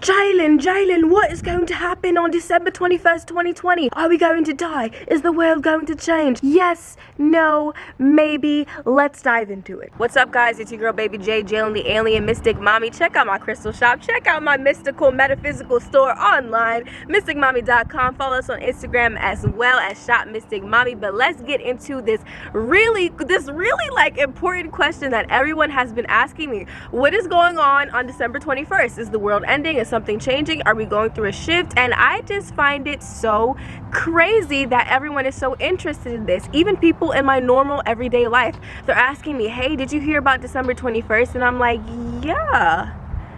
Jalen, what is going to happen on December 21st, 2020? Are we going to die? Is the world going to change? Yes, no, maybe. Let's dive into it. What's up, guys? It's your girl, Baby J, Jalen the Alien Mystic Mommy. Check out my crystal shop. Check out my mystical metaphysical store online, mysticmommy.com. Follow us on Instagram as well as Shop Mystic Mommy. But let's get into this really like important question that everyone has been asking me. What is going on December 21st? Is the world ending? Is something changing? Are we going through a shift? And I just find it so crazy that everyone is so interested in this. Even people in my normal everyday life, they're asking me, hey, did you hear about December 21st? And I'm like, yeah.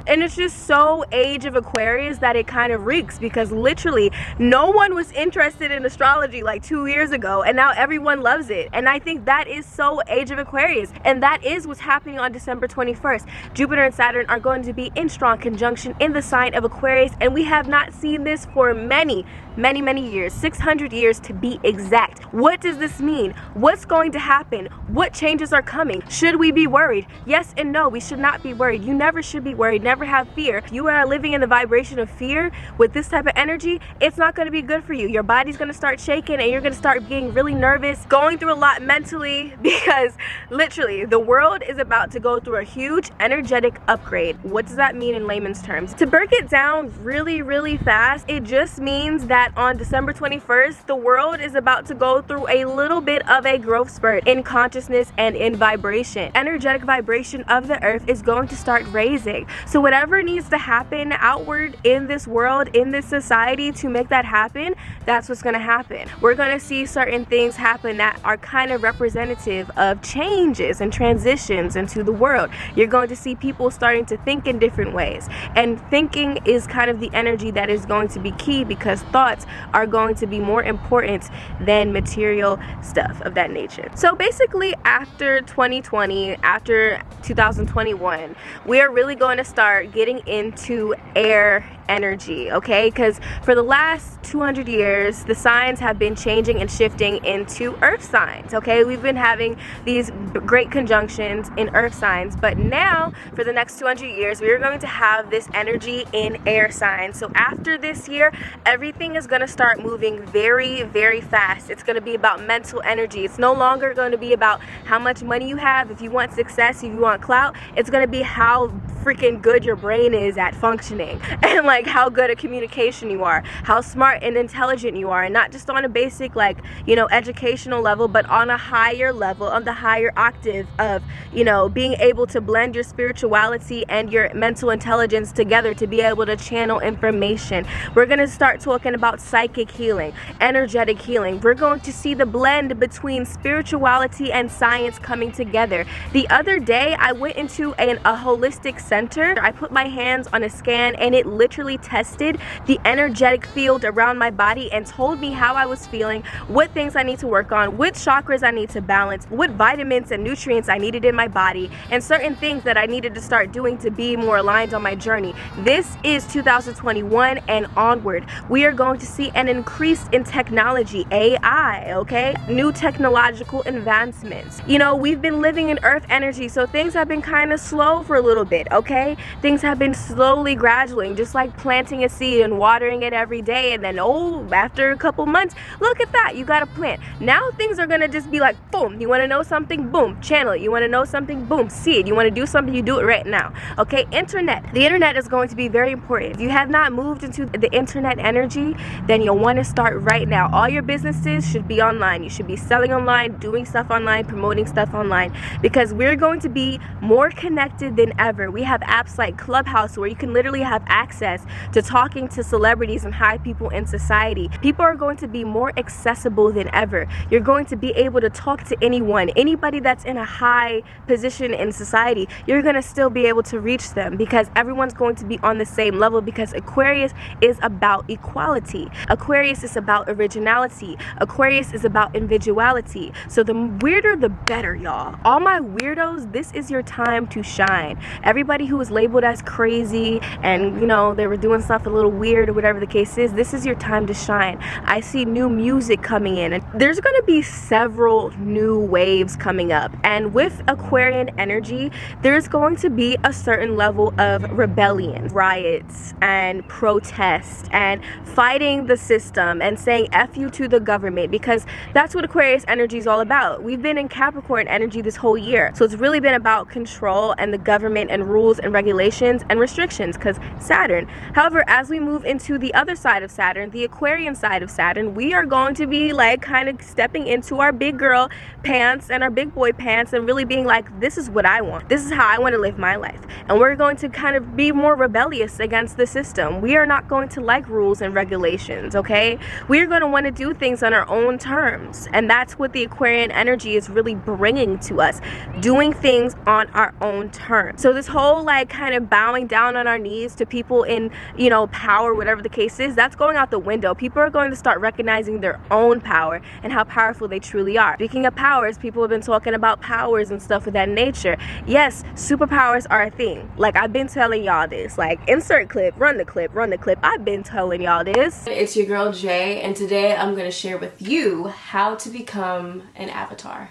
And it's just so age of Aquarius that it kind of reeks, because literally no one was interested in astrology like 2 years ago, and now everyone loves it. And I think that is so age of Aquarius, and that is what's happening on December 21st. Jupiter and Saturn are going to be in strong conjunction in the sign of Aquarius, and we have not seen this for many years, 600 years to be exact. What does this mean? What's going to happen? What changes are coming? Should we be worried? Yes and no, we should not be worried. You never should be worried. Never have fear. If you are living in the vibration of fear with this type of energy, it's not going to be good for you. Your body's going to start shaking, and you're going to start getting really nervous, going through a lot mentally, because literally the world is about to go through a huge energetic upgrade. What does that mean in layman's terms? To break it down really fast, it just means that on December 21st, the world is about to go through a little bit of a growth spurt in consciousness and in vibration. Energetic vibration of the earth is going to start raising. So whatever needs to happen outward in this world, in this society, to make that happen, that's what's going to happen. We're going to see certain things happen that are kind of representative of changes and transitions into the world. You're going to see people starting to think in different ways, and thinking is kind of the energy that is going to be key, because thoughts are going to be more important than material stuff of that nature. So basically, after 2020, after 2021, we are really going to start getting into air energy, okay? Because for the last 200 years, the signs have been changing and shifting into earth signs, okay? We've been having these great conjunctions in earth signs, but now for the next 200 years, we are going to have this energy in air signs. So after this year, everything is going to start moving very fast. It's going to be about mental energy. It's no longer going to be about how much money you have. If you want success, if you want clout, it's going to be how freaking good your brain is at functioning, and like how good at communication you are, how smart and intelligent you are, and not just on a basic, like, you know, educational level, but on a higher level, on the higher octave of, you know, being able to blend your spirituality and your mental intelligence together to be able to channel information. We're going to start talking about psychic healing, energetic healing. We're going to see the blend between spirituality and science coming together. The other day, I went into a holistic center. I put my hands on a scan, and it literally tested the energetic field around my body and told me how I was feeling, what things I need to work on, what chakras I need to balance, what vitamins and nutrients I needed in my body, and certain things that I needed to start doing to be more aligned on my journey. This is 2021 and onward. We are going to see an increase in technology, AI, okay? New technological advancements. You know, we've been living in earth energy, so things have been kind of slow for a little bit, okay? Things have been slowly graduating, just like planting a seed and watering it every day, and then, oh, after a couple months, look at that, you got a plant. Now things are gonna just be like, boom, you wanna know something? Boom, channel it. You wanna know something? Boom, see it. You wanna do something? You do it right now, okay? Internet. The internet is going to be very important. If you have not moved into the internet energy, then you'll wanna start right now. All your businesses should be online. You should be selling online, doing stuff online, promoting stuff online, because we're going to be more connected than ever. We have apps like Clubhouse where you can literally have access to talking to celebrities and high people in society. People are going to be more accessible than ever. You're going to be able to talk to anyone, anybody that's in a high position in society. You're going to still be able to reach them, because everyone's going to be on the same level, because Aquarius is about equality. Aquarius is about originality. Aquarius is about individuality. So the weirder the better, y'all. All my weirdos, this is your time to shine. Everybody who was labeled as crazy, and you know, there we're doing stuff a little weird or whatever the case is, this is your time to shine. I see new music coming in, and there's going to be several new waves coming up. And with Aquarian energy, there's going to be a certain level of rebellion, riots, and protest, and fighting the system, and saying F you to the government, because that's what Aquarius energy is all about. We've been in Capricorn energy this whole year, so it's really been about control and the government and rules and regulations and restrictions, because Saturn. However, as we move into the other side of Saturn, the Aquarian side of Saturn, we are going to be like kind of stepping into our big girl pants and our big boy pants and really being like, this is what I want. This is how I want to live my life. And we're going to kind of be more rebellious against the system. We are not going to like rules and regulations, okay? We are going to want to do things on our own terms. And that's what the Aquarian energy is really bringing to us, doing things on our own terms. So this whole like kind of bowing down on our knees to people in, you know, power, whatever the case is, that's going out the window. People are going to start recognizing their own power and how powerful they truly are. Speaking of powers, people have been talking about powers and stuff of that nature. Yes, superpowers are a thing. Like, I've been telling y'all this. Like, insert clip, run the clip, run the clip. I've been telling y'all this. It's your girl Jay, and today I'm going to share with you how to become an avatar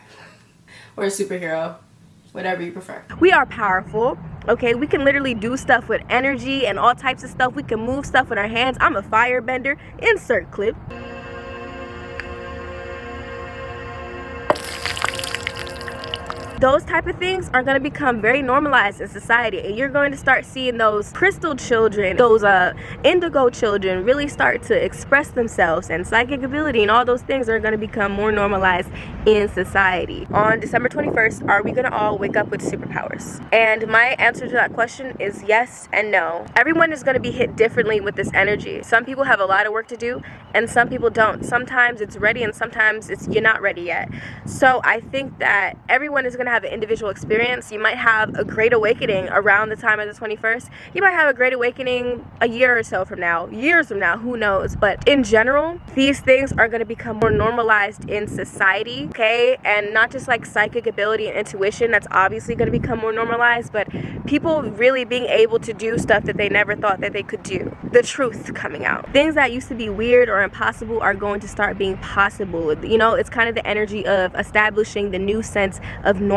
or a superhero, whatever you prefer. We are powerful, okay? We can literally do stuff with energy and all types of stuff. We can move stuff with our hands. I'm a firebender. Insert clip. Those type of things are going to become very normalized in society, and you're going to start seeing those crystal children, those indigo children really start to express themselves, and psychic ability and all those things are going to become more normalized in society. On December 21st, are we going to all wake up with superpowers? And my answer to that question is yes and no. Everyone is going to be hit differently with this energy. Some people have a lot of work to do, and some people don't. Sometimes it's ready, and sometimes you're not ready yet. So I think that everyone is going to have an individual experience. You might have a great awakening around the time of the 21st. You might have a great awakening a year or so from now, years from now, who knows. But in general, these things are going to become more normalized in society, okay? And not just like psychic ability and intuition, that's obviously going to become more normalized, but people really being able to do stuff that they never thought that they could do. The truth coming out. Things that used to be weird or impossible are going to start being possible. You know, it's kind of the energy of establishing the new sense of normal.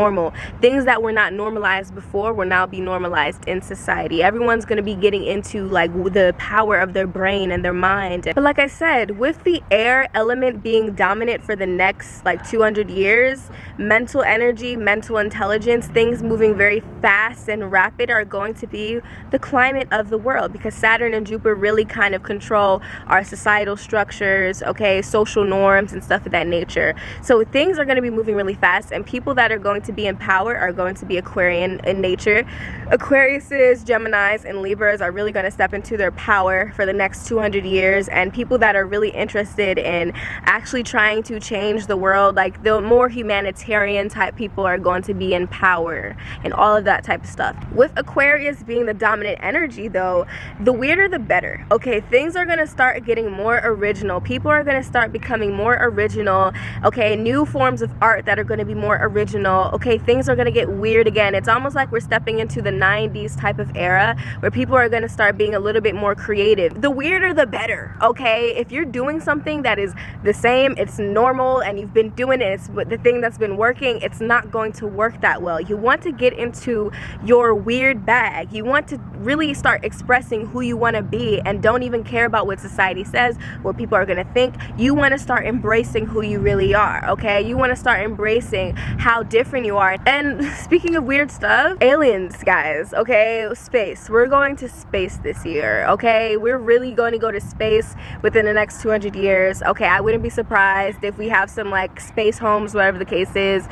Things that were not normalized before will now be normalized in society. Everyone's going to be getting into like the power of their brain and their mind. But like I said, with the air element being dominant for the next like 200 years, mental energy, mental intelligence, things moving very fast and rapid are going to be the climate of the world, because Saturn and Jupiter really kind of control our societal structures, okay, social norms and stuff of that nature. So things are going to be moving really fast, and people that are going to be in power are going to be Aquarian in nature. Aquariuses, Geminis, and Libras are really going to step into their power for the next 200 years, and people that are really interested in actually trying to change the world, like the more humanitarian type people, are going to be in power and all of that type of stuff. With Aquarius being the dominant energy though, the weirder the better, okay? Things are going to start getting more original. People are going to start becoming more original, okay? New forms of art that are going to be more original, okay? Things are going to get weird again. It's almost like we're stepping into the 90s type of era where people are going to start being a little bit more creative. The weirder the better, okay? If you're doing something that is the same, it's normal, and you've been doing it, it's the thing that's been working, it's not going to work that well. You want to get into your weird bag. You want to really start expressing who you want to be, and don't even care about what society says, what people are going to think. You want to start embracing who you really are, okay? You want to start embracing how different you are. And speaking of weird stuff, aliens, guys, okay? Space. We're going to space this year, okay? We're really going to go to space within the next 200 years, okay? I wouldn't be surprised if we have some like space homes, whatever the case is,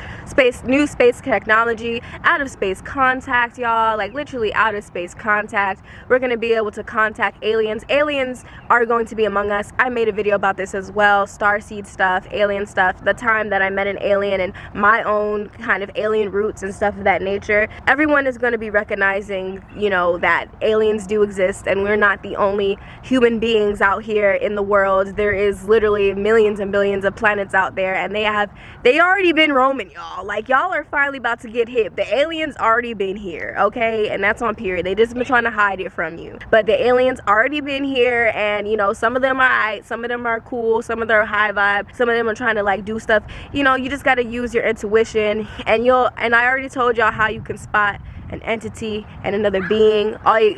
new space technology, out of space contact, y'all, like literally out of space contact. We're going to be able to contact aliens. Aliens are going to be among us. I made a video about this as well, starseed stuff, alien stuff, the time that I met an alien in my own kind of with alien roots and stuff of that nature, everyone is going to be recognizing, you know, that aliens do exist and we're not the only human beings out here in the world. There is literally millions and billions of planets out there, and they already been roaming, y'all. Like, y'all are finally about to get hip. The aliens already been here, okay? And that's on period. They just been trying to hide it from you. But the aliens already been here, and you know, some of them are alright, some of them are cool, some of them are high vibe, some of them are trying to like do stuff. You know, you just gotta use your intuition, and I already told y'all how you can spot an entity and another being.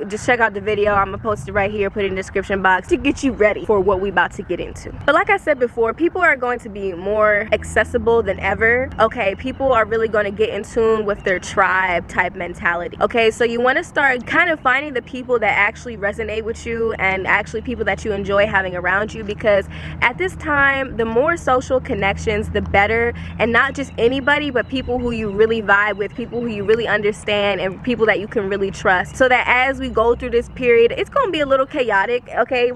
Just check out the video. I'm gonna post it right here, put it in the description box to get you ready for what we about to get into. But like I said before, people are going to be more accessible than ever. Okay, people are really going to get in tune with their tribe type mentality. Okay, so you want to start kind of finding the people that actually resonate with you and actually people that you enjoy having around you, because at this time, the more social connections, the better. And not just anybody, but people who you really vibe with, people who you really understand, and people that you can really trust, so that as we go through this period, it's gonna be a little chaotic. Okay,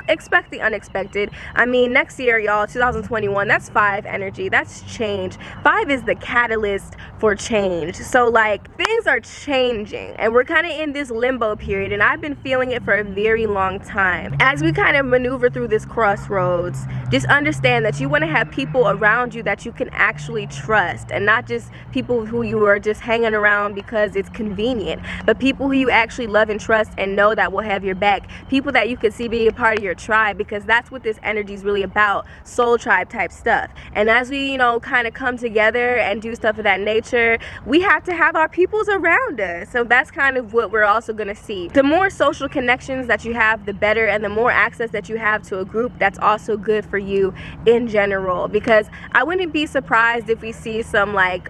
expect the unexpected. I mean, next year, y'all, 2021, that's 5 energy. That's change. 5 is the catalyst for change. So like, things are changing and we're kind of in this limbo period, and I've been feeling it for a very long time. As we kind of maneuver through this crossroads, just understand that you want to have people around you that you can actually trust, and not just people who you are just hanging around because it's convenient, but people who you actually love and trust and know that will have your back. People that you could see being a part of your tribe, because that's what this energy is really about, soul tribe type stuff. And as we, you know, kind of come together and do stuff of that nature, we have to have our peoples around us. So that's kind of what we're also going to see. The more social connections that you have, the better, and the more access that you have to a group, that's also good for you in general. Because I wouldn't be surprised if we see some like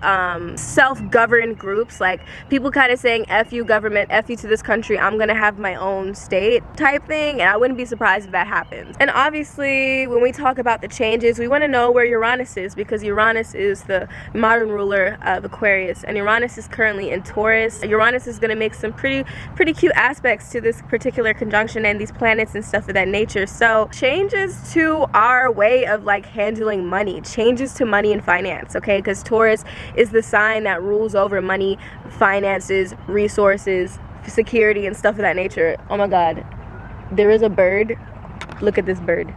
self-governed groups, like people kind of saying F you government, F you to this country, I'm gonna have my own state type thing, and I wouldn't be surprised if that happens. And obviously when we talk about the changes, we want to know where Uranus is, because Uranus is the modern ruler of Aquarius, and Uranus is currently in Taurus. Uranus is going to make some pretty cute aspects to this particular conjunction and these planets and stuff of that nature. So changes to our way of like handling money, changes to money and finance, okay? Because Taurus is the sign that rules over money, finances, resources, security, and stuff of that nature. Oh my god, there is a bird. Look at this bird.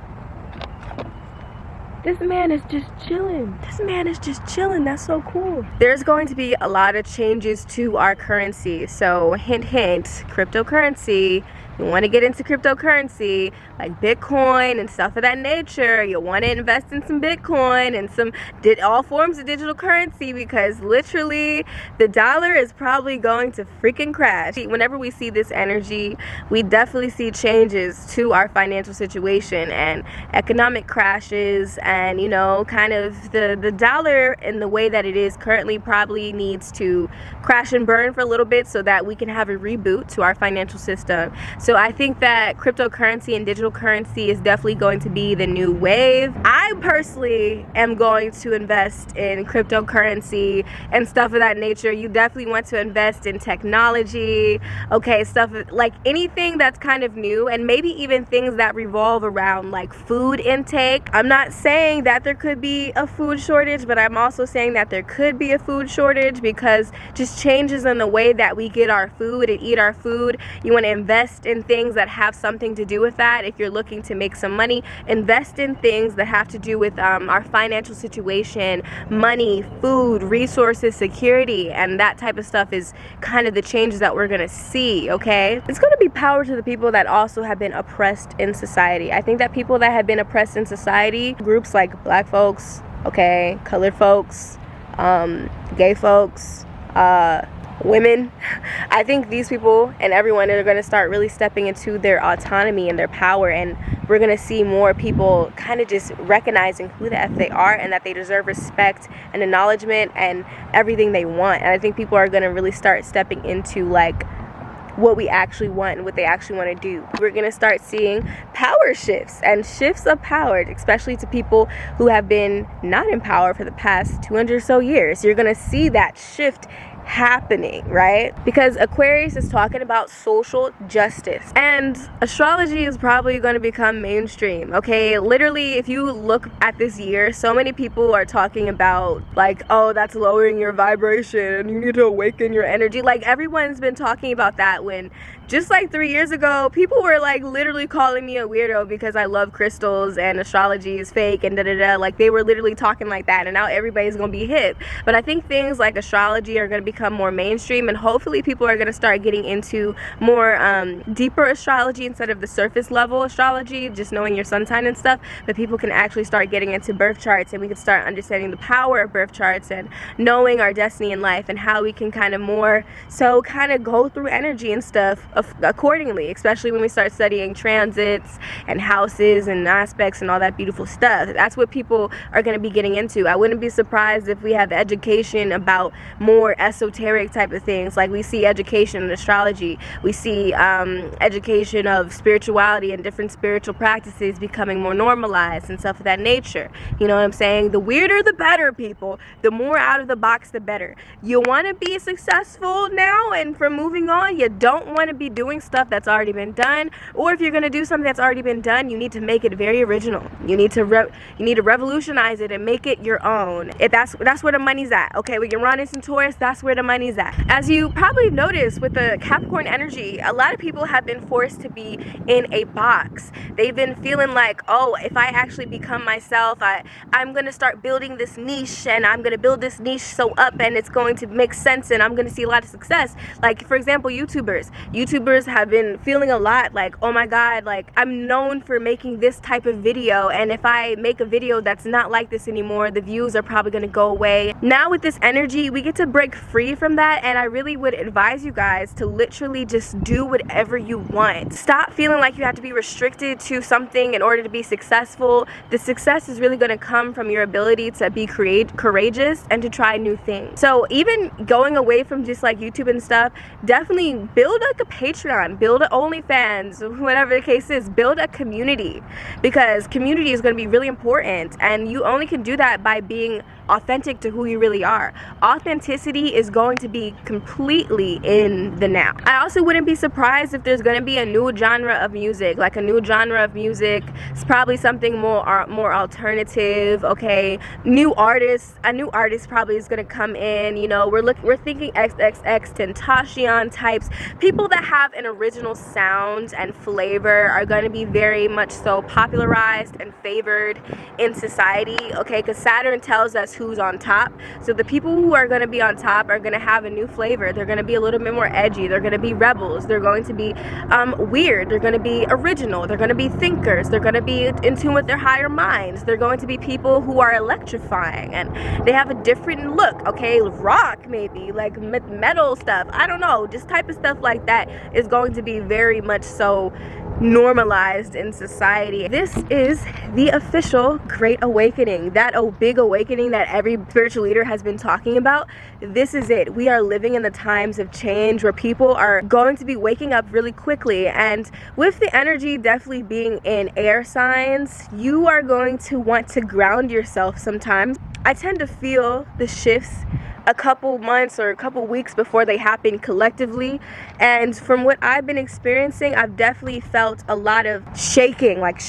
This man is just chilling. This man is just chilling. That's so cool. There's going to be a lot of changes to our currency. So hint, hint, cryptocurrency. You want to get into cryptocurrency like Bitcoin and stuff of that nature. You want to invest in some Bitcoin and all forms of digital currency, because literally the dollar is probably going to freaking crash. Whenever we see this energy, we definitely see changes to our financial situation and economic crashes, and you know, kind of the dollar in the way that it is currently probably needs to crash and burn for a little bit so that we can have a reboot to our financial system. So I think that cryptocurrency and digital currency is definitely going to be the new wave. I personally am going to invest in cryptocurrency and stuff of that nature. You definitely want to invest in technology, okay, stuff like anything that's kind of new, and maybe even things that revolve around like food intake. I'm not saying that there could be a food shortage, but I'm also saying that there could be a food shortage, because just changes in the way that we get our food and eat our food. You want to invest in things that have something to do with that. If you're looking to make some money, invest in things that have to do with our financial situation, money, food, resources, security, and that type of stuff is kind of the changes that we're gonna see, okay? It's gonna be power to the people that also have been oppressed in society. I think that people that have been oppressed in society, groups like black folks, okay, colored folks, gay folks, women, I think these people and everyone are going to start really stepping into their autonomy and their power, and we're going to see more people kind of just recognizing who the F they are and that they deserve respect and acknowledgement and everything they want. And I think people are going to really start stepping into like what we actually want and what they actually want to do. We're going to start seeing power shifts and shifts of power, especially to people who have been not in power for the past 200 or so years. You're going to see that shift happening, right? Because Aquarius is talking about social justice, and astrology is probably going to become mainstream, okay? Literally, if you look at this year, so many people are talking about like, oh, that's lowering your vibration, you need to awaken your energy. Like, everyone's been talking about that, when just like 3 years ago, people were like literally calling me a weirdo because I love crystals and astrology is fake and da-da-da. Like, they were literally talking like that, and now everybody's gonna be hip. But I think things like astrology are gonna become more mainstream, and hopefully people are gonna start getting into more deeper astrology instead of the surface level astrology, just knowing your sun sign and stuff. But people can actually start getting into birth charts, and we can start understanding the power of birth charts and knowing our destiny in life, and how we can kind of more so kind of go through energy and stuff accordingly, especially when we start studying transits and houses and aspects and all that beautiful stuff. That's what people are going to be getting into. I wouldn't be surprised if we have education about more esoteric type of things. Like, we see education in astrology, we see education of spirituality and different spiritual practices becoming more normalized and stuff of that nature. You know what I'm saying? The weirder the better, people. The more out of the box the better. You want to be successful now, and from moving on, you don't want to be doing stuff that's already been done. Or if you're going to do something that's already been done, you need to make it very original. You need to revolutionize it and make it your own. That's where the money's at, okay? With Uranus and Taurus, that's where the money's at. As you probably noticed with the Capricorn energy, a lot of people have been forced to be in a box. They've been feeling like, oh, if I actually become myself, I'm going to start building this niche, and I'm going to build this niche so up, and it's going to make sense, and I'm going to see a lot of success. Like, for example, YouTubers have been feeling a lot like, oh my god, like, I'm known for making this type of video, and if I make a video that's not like this anymore, the views are probably going to go away. Now with this energy, we get to break free from that, and I really would advise you guys to literally just do whatever you want. Stop feeling like you have to be restricted to something in order to be successful. The success is really going to come from your ability to be courageous and to try new things. So even going away from just like YouTube and stuff, definitely build like a Patreon, build an OnlyFans, whatever the case is. Build a community, because community is going to be really important, and you only can do that by being authentic to who you really are. Authenticity is going to be completely in the now. I also wouldn't be surprised if there's going to be a new genre of music, like a new genre of music. It's probably something more alternative, okay? A new artist probably is going to come in. You know, we're thinking XXX Tentacion types. People that have an original sound and flavor are going to be very much so popularized and favored in society, okay? Because Saturn tells us who's on top. So the people who are going to be on top are going to have a new flavor. They're going to be a little bit more edgy. They're going to be rebels. They're going to be weird. They're going to be original. They're going to be thinkers. They're going to be in tune with their higher minds. They're going to be people who are electrifying, and they have a different look, okay? Rock, maybe, like metal stuff. I don't know. Just type of stuff like that is going to be very much so normalized in society. This is the official Great Awakening, that big awakening that every spiritual leader has been talking about. This is it. We are living in the times of change where people are going to be waking up really quickly, and with the energy definitely being in air signs, you are going to want to ground yourself sometimes. I tend to feel the shifts a couple months or a couple weeks before they happen collectively, and from what I've been experiencing, I've definitely felt a lot of shaking, like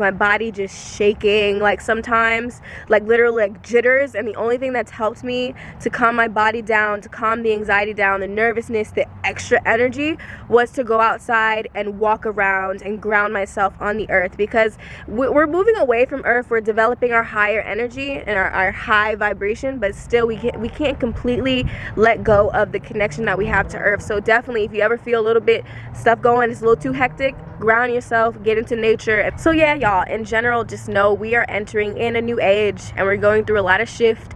my body just shaking, like sometimes like literally like jitters, and the only thing that's helped me to calm my body down, to calm the anxiety down, the nervousness, the extra energy, was to go outside and walk around and ground myself on the earth, because we're moving away from earth. We're developing our higher energy and our high vibration, but still we can't completely let go of the connection that we have to earth. So definitely, if you ever feel a little bit stuff going, it's a little too hectic, ground yourself, get into nature. So yeah, y'all, in general, just know we are entering in a new age, and we're going through a lot of shift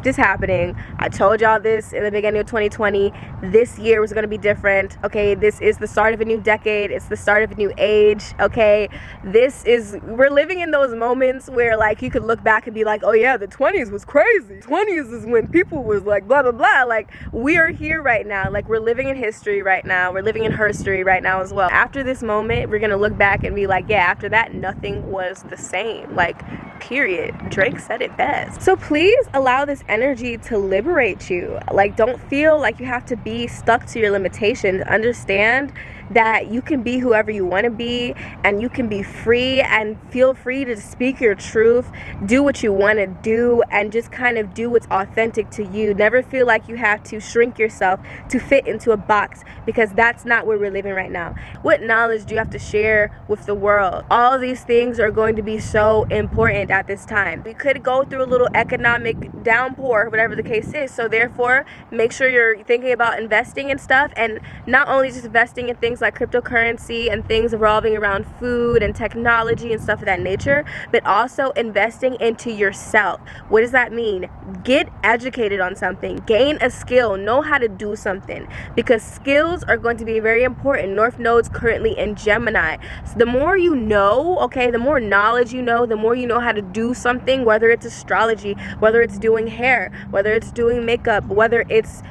is happening. I told y'all this in the beginning of 2020. This year was going to be different, okay? This is the start of a new decade. It's the start of a new age, okay? We're living in those moments where like you could look back and be like, oh yeah, the 20s was crazy. 20s is when people was like blah blah blah. Like, we are here right now. Like, we're living in history right now. We're living in herstory right now as well. After this moment, we're gonna look back and be like, yeah, after that nothing was the same. Like, period. Drake said it best. So please allow this energy to liberate you. Like, don't feel like you have to be stuck to your limitations. Understand that you can be whoever you want to be, and you can be free, and feel free to speak your truth, do what you want to do, and just kind of do what's authentic to you. Never feel like you have to shrink yourself to fit into a box, because that's not where we're living right now. What knowledge do you have to share with the world? All of these things are going to be so important at this time. We could go through a little economic downpour, whatever the case is, so therefore make sure you're thinking about investing in stuff, and not only just investing in things like cryptocurrency and things revolving around food and technology and stuff of that nature, but also investing into yourself. What does that mean? Get educated on something, gain a skill, know how to do something, because skills are going to be very important. North Node's currently in Gemini. So the more you know, okay, the more knowledge you know, the more you know how to do something, whether it's astrology, whether it's doing hair, whether it's doing makeup, whether it's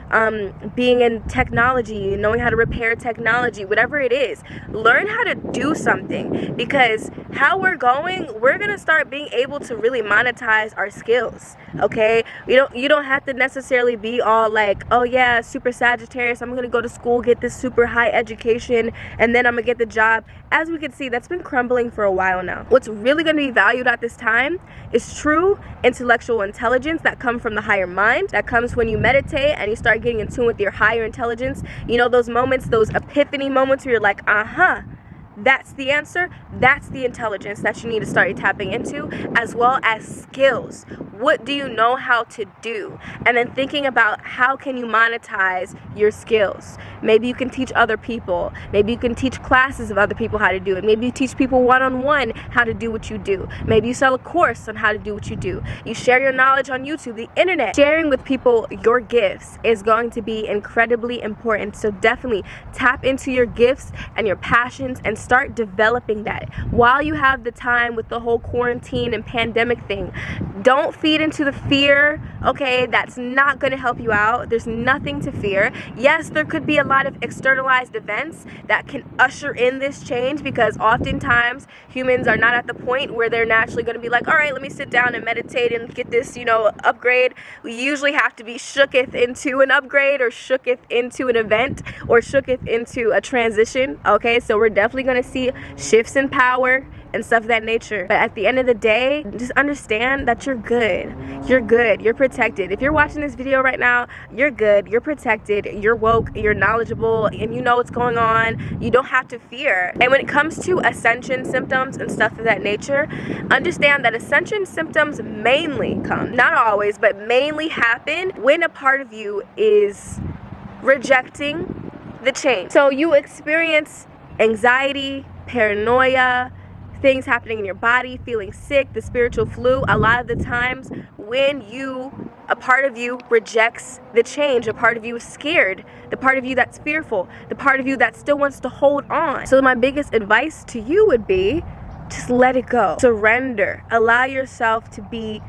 being in technology, knowing how to repair technology, whatever it is, learn how to do something, because how we're going, we're gonna start being able to really monetize our skills. Okay, you don't have to necessarily be all like, oh yeah, super Sagittarius, I'm gonna go to school, get this super high education, and then I'm gonna get the job. As we can see, that's been crumbling for a while now. What's really gonna be valued at this time is true intellectual intelligence that comes from the higher mind, that comes when you meditate and you start getting in tune with your higher intelligence. You know, those moments, those epiphany moments where you're like, that's the answer. That's the intelligence that you need to start tapping into, as well as skills. What do you know how to do? And then thinking about how can you monetize your skills. Maybe you can teach other people. Maybe you can teach classes of other people how to do it. Maybe you teach people one-on-one how to do what you do. Maybe you sell a course on how to do what you do. You share your knowledge on YouTube, the internet. Sharing with people your gifts is going to be incredibly important. So definitely tap into your gifts and your passions and start developing that while you have the time with the whole quarantine and pandemic thing. Don't feed into the fear, okay? That's not going to help you out. There's nothing to fear. Yes, there could be a lot of externalized events that can usher in this change, because oftentimes humans are not at the point where they're naturally going to be like, all right, let me sit down and meditate and get this, upgrade. We usually have to be shooketh into an upgrade, or shooketh into an event, or shooketh into a transition, okay? So we're definitely going to see shifts in power and stuff of that nature. But at the end of the day, just understand that you're good. You're good. You're protected. If you're watching this video right now, you're good. You're protected. You're woke. You're knowledgeable. And you know what's going on. You don't have to fear. And when it comes to ascension symptoms and stuff of that nature, understand that ascension symptoms mainly come, not always, but mainly happen when a part of you is rejecting the change. So you experience anxiety, paranoia, things happening in your body, feeling sick, the spiritual flu, a lot of the times when a part of you rejects the change, a part of you is scared, the part of you that's fearful, the part of you that still wants to hold on. So my biggest advice to you would be, just let it go. Surrender. Allow yourself to be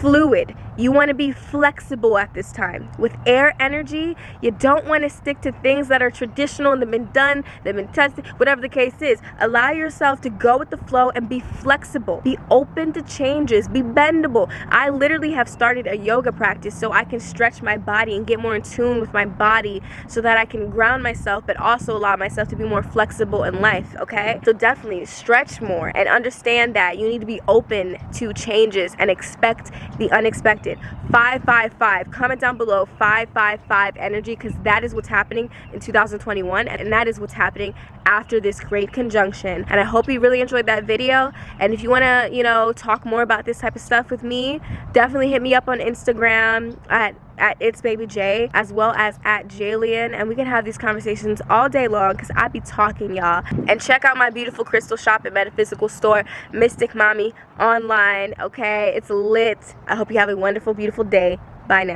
fluid. You want to be flexible at this time. With air energy, you don't want to stick to things that are traditional and they've been done, they've been tested, whatever the case is. Allow yourself to go with the flow and be flexible. Be open to changes. Be bendable. I literally have started a yoga practice so I can stretch my body and get more in tune with my body so that I can ground myself, but also allow myself to be more flexible in life, okay? So definitely stretch more and understand that you need to be open to changes and expect the unexpected. 555, comment down below 555 energy, because that is what's happening in 2021, and that is what's happening after this great conjunction. And I hope you really enjoyed that video. And if you want to talk more about this type of stuff with me, definitely hit me up on Instagram at itsbabyj, as well as at Jalian, and we can have these conversations all day long, because I be talking, y'all. And check out my beautiful crystal shop and metaphysical store, Mystic Mommy, online, okay? It's lit. I hope you have a wonderful, beautiful day. Bye now.